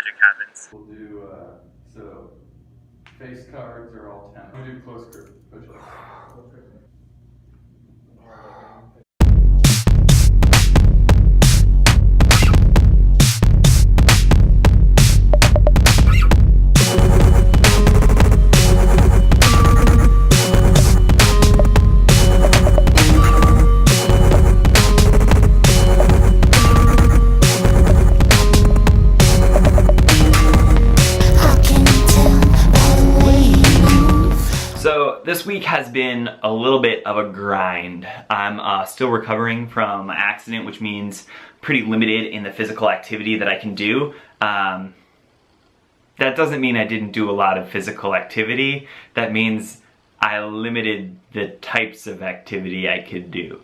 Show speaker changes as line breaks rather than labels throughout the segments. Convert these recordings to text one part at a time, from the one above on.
magic happens.
We'll do, so face cards are all 10. We'll do close grip push-ups.
So this week has been a little bit of a grind. I'm still recovering from my accident, which means pretty limited in the physical activity that I can do. That doesn't mean I didn't do a lot of physical activity. That means I limited the types of activity I could do.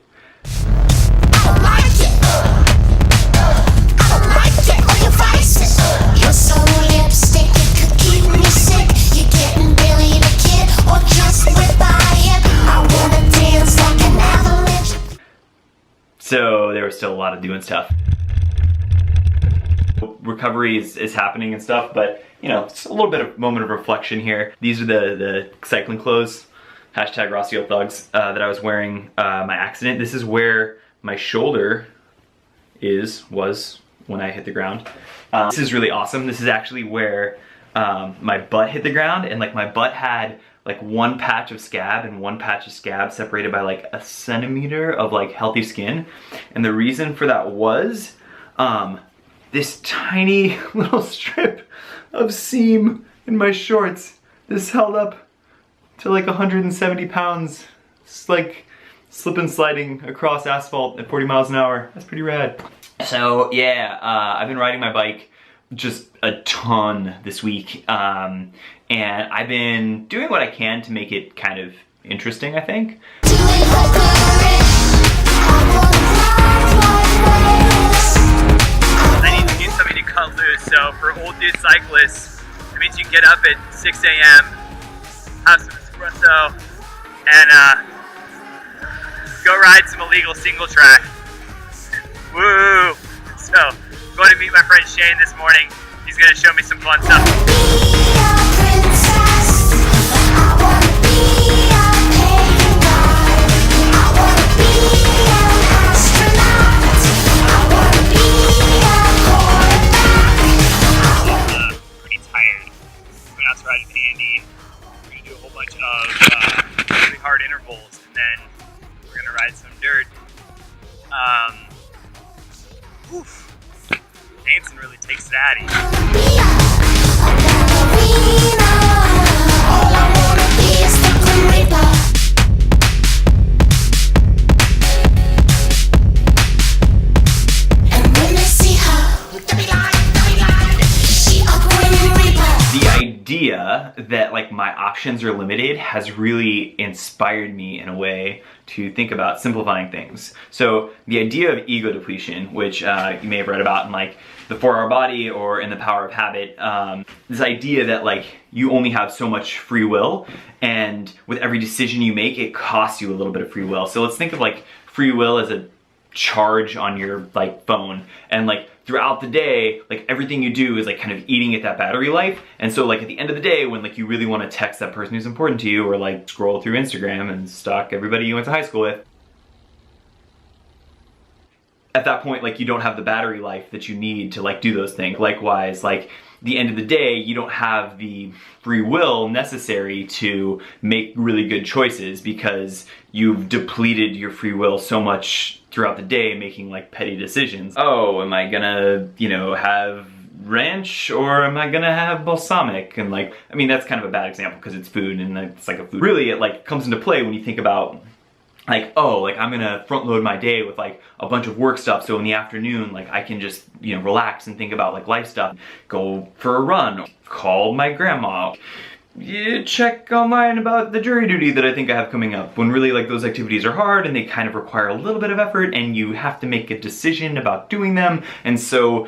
So there was still a lot of doing stuff. Recovery is happening and stuff, but you know, it's a little bit of moment of reflection here. These are the cycling clothes, hashtag Rossio Thugs, that I was wearing my accident. This is where my shoulder was when I hit the ground. This is really awesome. This is actually where my butt hit the ground, and like my butt had like one patch of scab and one patch of scab separated by like a centimeter of like healthy skin. And the reason for that was this tiny little strip of seam in my shorts. This held up to like 170 pounds. It's like slip and sliding across asphalt at 40 miles an hour. That's pretty rad. So yeah, I've been riding my bike just a ton this week. And I've been doing what I can to make it kind of interesting, I think.
I need to get something to cut loose, so for old dude cyclists, it means you get up at 6 a.m., have some espresso, and go ride some illegal single track. Woo! So, I'm going to meet my friend Shane this morning. He's going to show me some fun stuff. Really hard intervals, and then we're gonna ride some dirt. Dancing really takes it out of you.
Idea that like my options are limited has really inspired me in a way to think about simplifying things. So the idea of ego depletion, which you may have read about in like The 4-Hour Body or in The Power of Habit, this idea that like you only have so much free will, and with every decision you make it costs you a little bit of free will. So let's think of like free will as a charge on your like phone, and like throughout the day, like everything you do is like kind of eating at that battery life. And so like at the end of the day, when like you really want to text that person who's important to you, or like scroll through Instagram and stalk everybody you went to high school with, at that point like you don't have the battery life that you need to like do those things. Likewise, like the end of the day, you don't have the free will necessary to make really good choices because you've depleted your free will so much throughout the day making like petty decisions. Oh, am I gonna, you know, have ranch or am I gonna have balsamic? And like, I mean, that's kind of a bad example because it's food and it's like a food. Really, it like comes into play when you think about like, oh, like I'm gonna front load my day with like a bunch of work stuff, so in the afternoon like I can just, you know, relax and think about like life stuff, go for a run, call my grandma, check online about the jury duty that I think I have coming up, when really like those activities are hard and they kind of require a little bit of effort and you have to make a decision about doing them. And so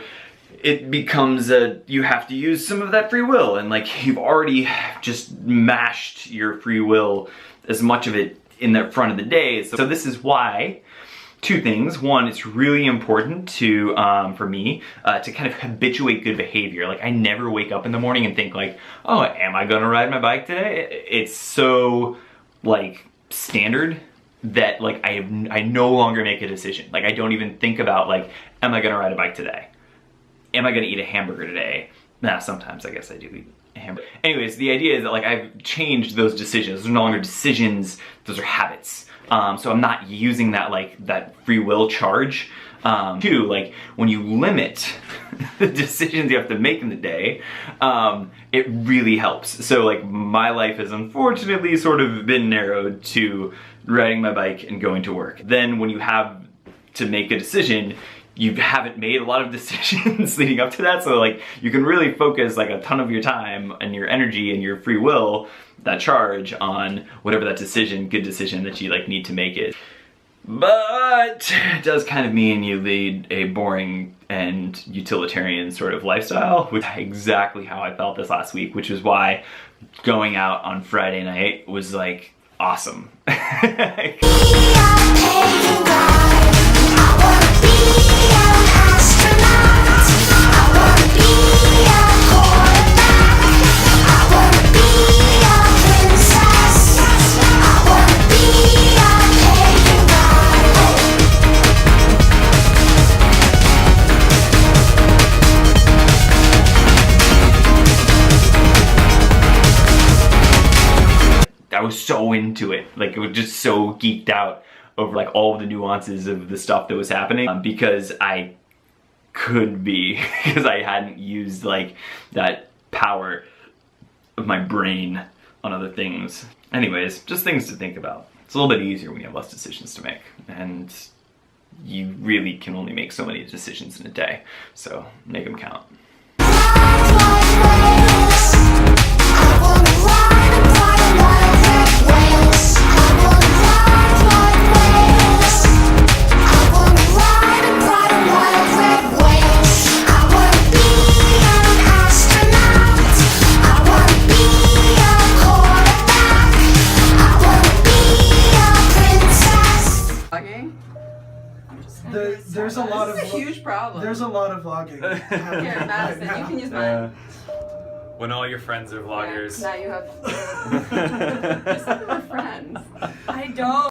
it becomes you have to use some of that free will, and like you've already just mashed your free will, as much of it in the front of the day. So this is why two things. One, it's really important to, for me, to kind of habituate good behavior. Like, I never wake up in the morning and think like, oh, am I gonna ride my bike today? It's so, like, standard that, like, I no longer make a decision. Like, I don't even think about, like, am I gonna ride a bike today? Am I gonna eat a hamburger today? Nah, sometimes I guess I do eat a hamburger. Anyways, the idea is that, like, I've changed those decisions. Those are no longer decisions, those are habits. So I'm not using that, like, that free will charge. Two, like, when you limit the decisions you have to make in the day, it really helps. So, like, my life has unfortunately sort of been narrowed to riding my bike and going to work. Then when you have to make a decision, you haven't made a lot of decisions leading up to that, so, like, you can really focus, like, a ton of your time and your energy and your free will, that charge, on whatever that decision, good decision that you, like, need to make it. But it does kind of mean you lead a boring and utilitarian sort of lifestyle, which is exactly how I felt this last week, which is why going out on Friday night was, like, awesome. I was so into it. Like, I was just so geeked out over, like, all of the nuances of the stuff that was happening, because I could be, because I hadn't used, like, that power of my brain on other things. Anyways, just things to think about. It's a little bit easier when you have less decisions to make, and you really can only make so many decisions in a day, so make them count.
There's a lot of
This is a huge problem.
There's a lot of vlogging.
Here, Madison, you can use mine.
When all your friends are vloggers.
Yeah, now you have. Just we're friends. I don't.